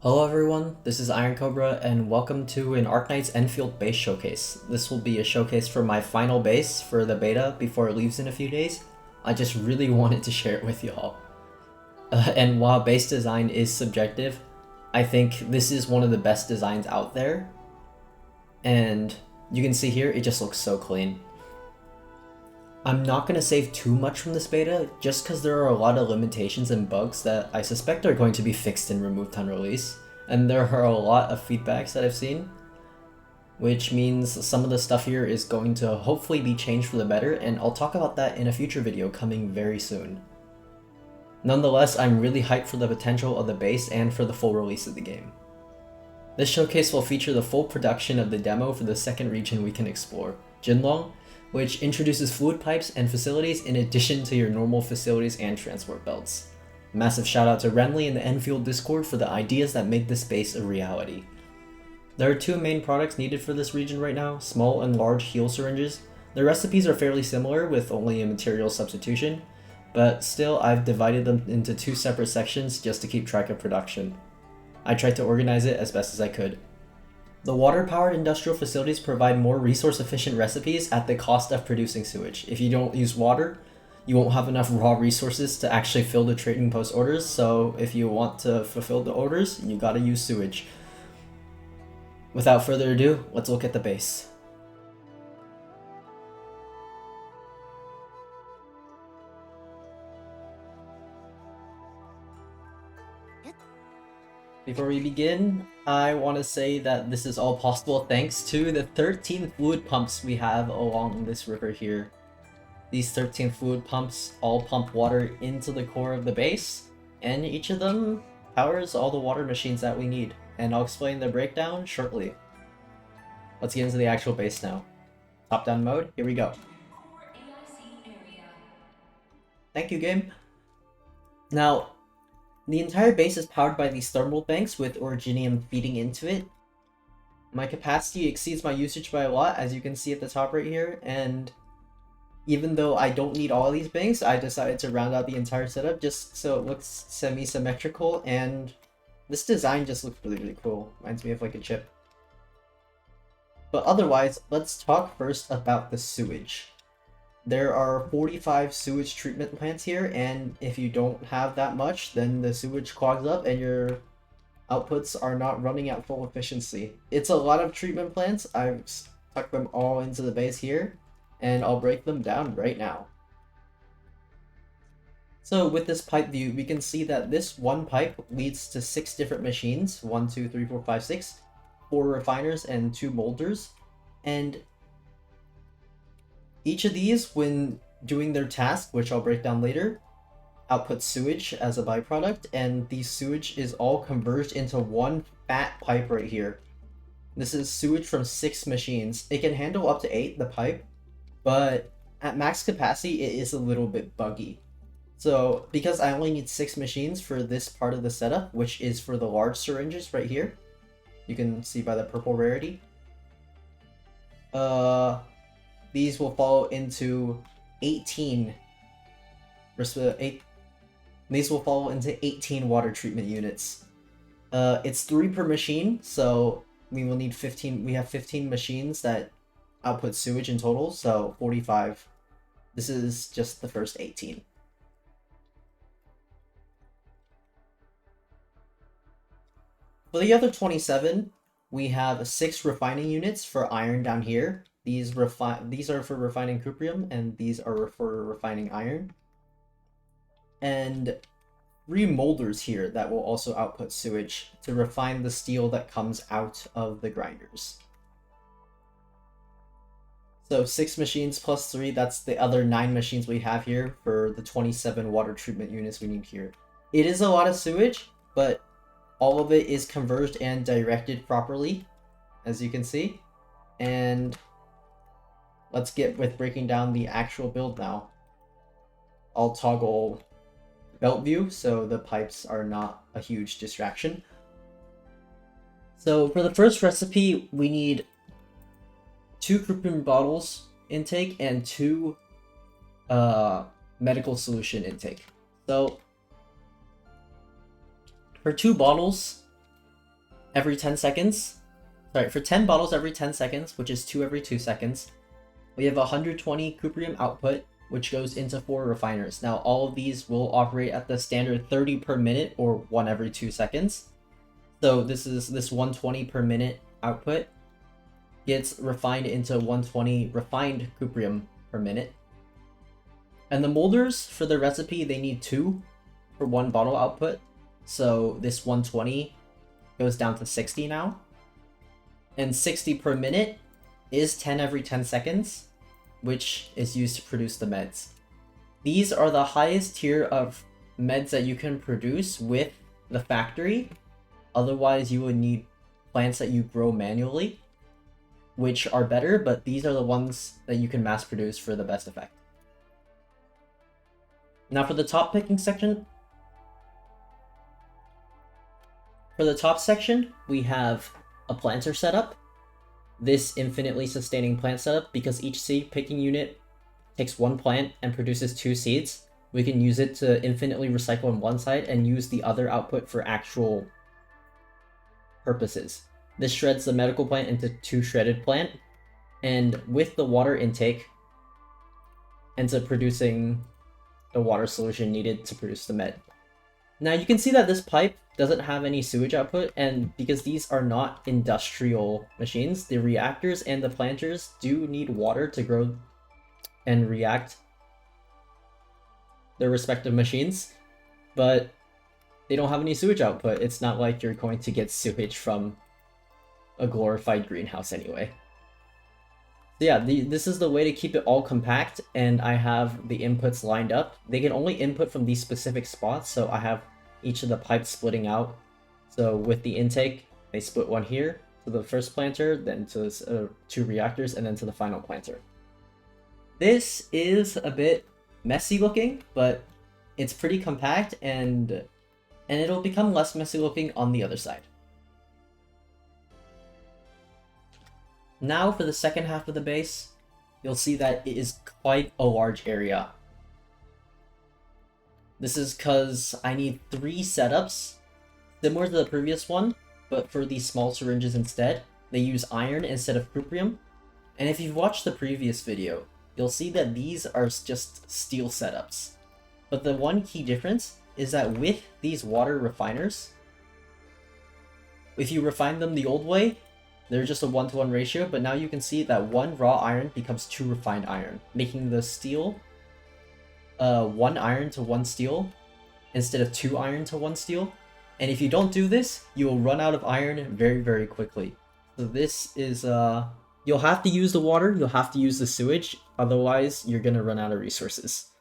Hello everyone, this is Iron Cobra and welcome to an Arknights Endfield base showcase. This will be a showcase for my final base for the beta before it leaves in a few days. I just really wanted to share it with y'all. And while base design is subjective, I think this is one of the best designs out there. And you can see here, it just looks so clean. I'm not going to save too much from this beta just because there are a lot of limitations and bugs that I suspect are going to be fixed and removed on release. And there are a lot of feedbacks that I've seen, which means some of the stuff here is going to hopefully be changed for the better, and I'll talk about that in a future video coming very soon. Nonetheless, I'm really hyped for the potential of the base and for the full release of the game. This showcase will feature the full production of the demo for the second region we can explore, Jinlong, which introduces fluid pipes and facilities in addition to your normal facilities and transport belts. Massive shout out to Wrenly and the Endfield Discord for the ideas that make this base a reality. There are two main products needed for this region right now, small and large heal syringes. The recipes are fairly similar with only a material substitution, but still I've divided them into two separate sections just to keep track of production. I tried to organize it as best as I could. The water-powered industrial facilities provide more resource-efficient recipes at the cost of producing sewage. If you don't use water, you won't have enough raw resources to actually fill the trading post orders, so if you want to fulfill the orders, you gotta use sewage. Without further ado, let's look at the base. Before we begin, I want to say that this is all possible thanks to the 13 fluid pumps we have along this river here. These 13 fluid pumps all pump water into the core of the base, and each of them powers all the water machines that we need, and I'll explain the breakdown shortly. Let's get into the actual base now. Top-down mode, here we go. Thank you, game. Now, the entire base is powered by these thermal banks with originium feeding into it. My capacity exceeds my usage by a lot, as you can see at the top right here, and even though I don't need all of these banks, I decided to round out the entire setup just so it looks semi-symmetrical, and this design just looks really, really cool. Reminds me of like a chip. But otherwise, let's talk first about the sewage. There are 45 sewage treatment plants here, and if you don't have that much, then the sewage clogs up and your outputs are not running at full efficiency. It's a lot of treatment plants. I've tucked them all into the base here, and I'll break them down right now. So with this pipe view, we can see that this one pipe leads to 6 different machines, 1, 2, 3, 4, 5, 6, 4 refiners and 2 molders, and each of these, when doing their task, which I'll break down later, outputs sewage as a byproduct, and the sewage is all converged into one fat pipe right here. This is sewage from 6 machines. It can handle up to 8, the pipe, but at max capacity, it is a little bit buggy. So, because I only need 6 machines for this part of the setup, which is for the large syringes right here, you can see by the purple rarity, these will fall into 18. These will fall into 18 water treatment units. It's 3 per machine, so we will need 15. We have 15 machines that output sewage in total, so 45. This is just the first 18. For the other 27, we have 6 refining units for iron down here. These are for refining cuprium, and these are for refining iron. And 3 molders here that will also output sewage to refine the steel that comes out of the grinders. So 6 machines plus 3, that's the other 9 machines we have here for the 27 water treatment units we need here. It is a lot of sewage, but all of it is converged and directed properly, as you can see. And let's get with breaking down the actual build now. I'll toggle belt view so the pipes are not a huge distraction. So for the first recipe, we need 2 cuprium bottles intake and 2 medical solution intake. So for 2 bottles, every 10 seconds, sorry, for 10 bottles every 10 seconds, which is 2 every 2 seconds, we have 120 cuprium output, which goes into 4 refiners. Now, all of these will operate at the standard 30 per minute or 1 every 2 seconds. So this 120 per minute output gets refined into 120 refined cuprium per minute. And the molders for the recipe, they need 2 for 1 bottle output. So this 120 goes down to 60 now. And 60 per minute is 10 every 10 seconds, which is used to produce the meds. These are the highest tier of meds that you can produce with the factory. Otherwise, you would need plants that you grow manually, which are better, but these are the ones that you can mass produce for the best effect. Now for the top picking section. For the top section, we have a planter setup. This infinitely sustaining plant setup, because each seed picking unit takes 1 plant and produces 2 seeds. We can use it to infinitely recycle on one side and use the other output for actual purposes. This shreds the medical plant into 2 shredded plant, and with the water intake, ends up producing the water solution needed to produce the med. Now you can see that this pipe doesn't have any sewage output, and because these are not industrial machines, the reactors and the planters do need water to grow and react their respective machines, but they don't have any sewage output. It's not like you're going to get sewage from a glorified greenhouse anyway. So yeah, this is the way to keep it all compact, and I have the inputs lined up. They can only input from these specific spots, so I have each of the pipes splitting out. So with the intake, they split one here to the first planter, then to 2 reactors, and then to the final planter. This is a bit messy looking, but it's pretty compact, and it'll become less messy looking on the other side. Now for the second half of the base, you'll see that it is quite a large area. This is because I need 3 setups, similar to the previous one, but for these small syringes instead, they use iron instead of cuprium. And if you've watched the previous video, you'll see that these are just steel setups. But the one key difference is that with these water refiners, if you refine them the old way, they're just a 1-to-1 ratio, but now you can see that 1 raw iron becomes 2 refined iron, making the steel 1 iron to 1 steel instead of 2 iron to 1 steel. And if you don't do this, you will run out of iron very, very quickly. So this is, you'll have to use the water, you'll have to use the sewage, otherwise you're gonna run out of resources.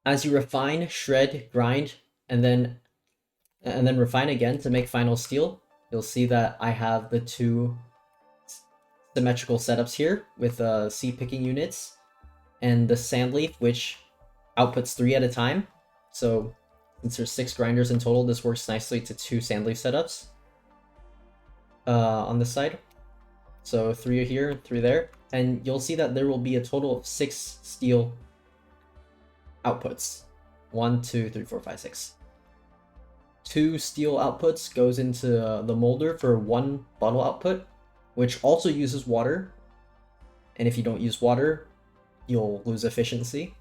As you refine, shred, grind, and then refine again to make final steel, you'll see that I have the 2 symmetrical setups here with seed picking units and the sand leaf, which outputs 3 at a time. So since there's 6 grinders in total, this works nicely to 2 sand leaf setups on this side. So 3 here, 3 there, and you'll see that there will be a total of 6 steel outputs. 1, 2, 3, 4, 5, 6. 2 steel outputs goes into the molder for 1 bottle output, which also uses water. And if you don't use water, you'll lose efficiency,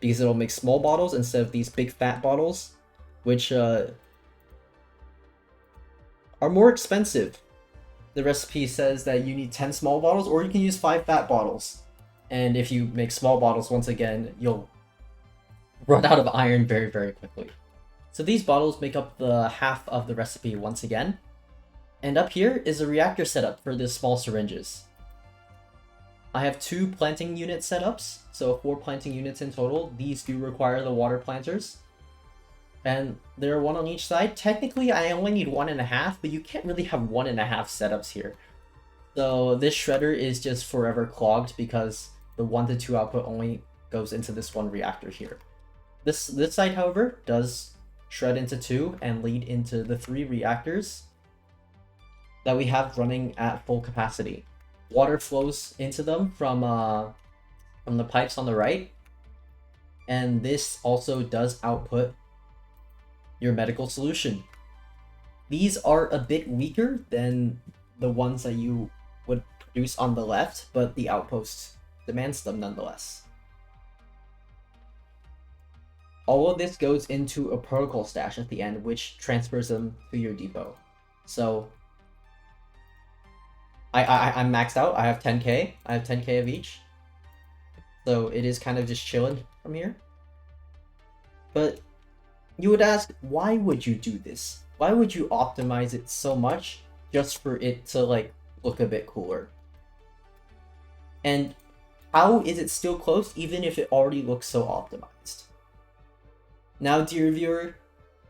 because it'll make small bottles instead of these big fat bottles, which are more expensive. The recipe says that you need 10 small bottles, or you can use 5 fat bottles. And if you make small bottles, once again, you'll run out of iron very, very quickly. So these bottles make up the half of the recipe once again. And up here is a reactor setup for the small syringes. I have 2 planting unit setups, so 4 planting units in total. These do require the water planters. And there are 1 on each side. Technically, I only need 1.5, but you can't really have 1.5 setups here. So this shredder is just forever clogged because the 1 to 2 output only goes into this 1 reactor here. This side, however, does shred into 2 and lead into the 3 reactors that we have running at full capacity. Water flows into them from the pipes on the right, and this also does output your medical solution. These are a bit weaker than the ones that you would produce on the left, but the outpost demands them nonetheless. All of this goes into a protocol stash at the end, which transfers them to your depot. So I'm maxed out. I have 10k. I have 10k of each. So it is kind of just chilling from here. But you would ask, why would you do this? Why would you optimize it so much just for it to like look a bit cooler? And how is it still close even if it already looks so optimized? Now, dear viewer,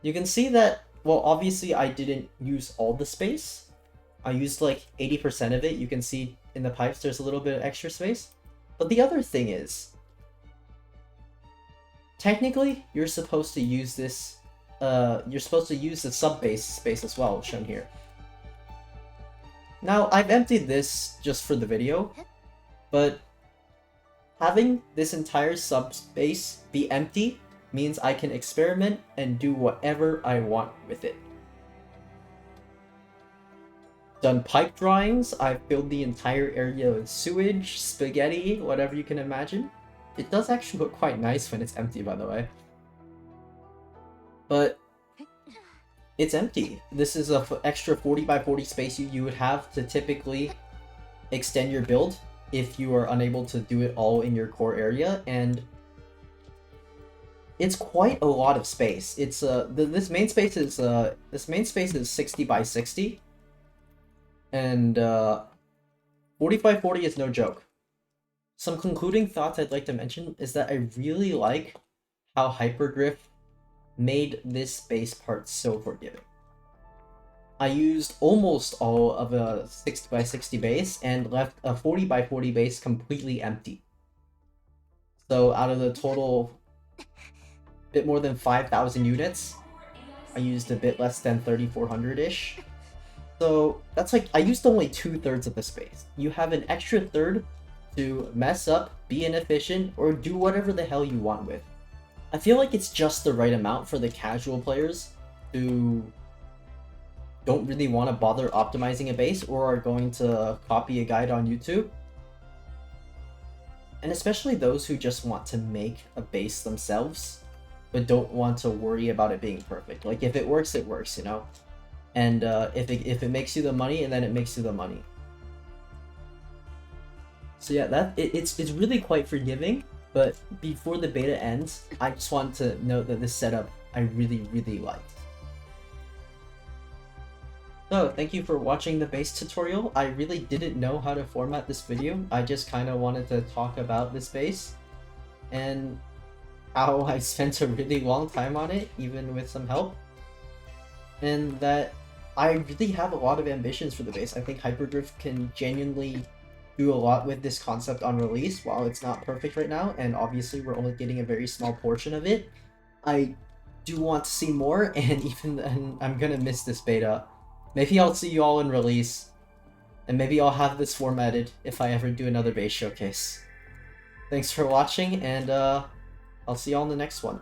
you can see that, well, obviously I didn't use all the space. I used like 80% of it. You can see in the pipes there's a little bit of extra space. But the other thing is, technically, you're supposed to use this, you're supposed to use the sub-base space as well, shown here. Now, I've emptied this just for the video, but having this entire sub-space be empty means I can experiment and do whatever I want with it. Done pipe drawings, I've filled the entire area with sewage, spaghetti, whatever you can imagine. It does actually look quite nice when it's empty, by the way. But it's empty. This is an extra 40 by 40 space you would have to typically extend your build if you are unable to do it all in your core area, and it's quite a lot of space. It's this main space is 60 by 60. And 40 by 40 is no joke. Some concluding thoughts I'd like to mention is that I really like how Hyperdrift made this base part so forgiving. I used almost all of a 60 by 60 base and left a 40 by 40 base completely empty. So out of the total bit more than 5,000 units, I used a bit less than 3,400-ish. So that's like, I used only 2/3 of the space. You have an extra third to mess up, be inefficient, or do whatever the hell you want with. I feel like it's just the right amount for the casual players who don't really want to bother optimizing a base or are going to copy a guide on YouTube. And especially those who just want to make a base themselves, but don't want to worry about it being perfect. Like, if it works, it works, you know? And if it makes you the money, and then it makes you the money. So yeah, it's really quite forgiving. But before the beta ends, I just want to note that this setup I really liked. So thank you for watching the base tutorial. I really didn't know how to format this video. I just kind of wanted to talk about this base and how I spent a really long time on it, even with some help. And that I really have a lot of ambitions for the base. I think Hyperdrift can genuinely do a lot with this concept on release. While it's not perfect right now, and obviously we're only getting a very small portion of it, I do want to see more, and even then I'm gonna miss this beta. Maybe I'll see you all in release, and maybe I'll have this formatted if I ever do another base showcase. Thanks for watching, and I'll see you all in the next one.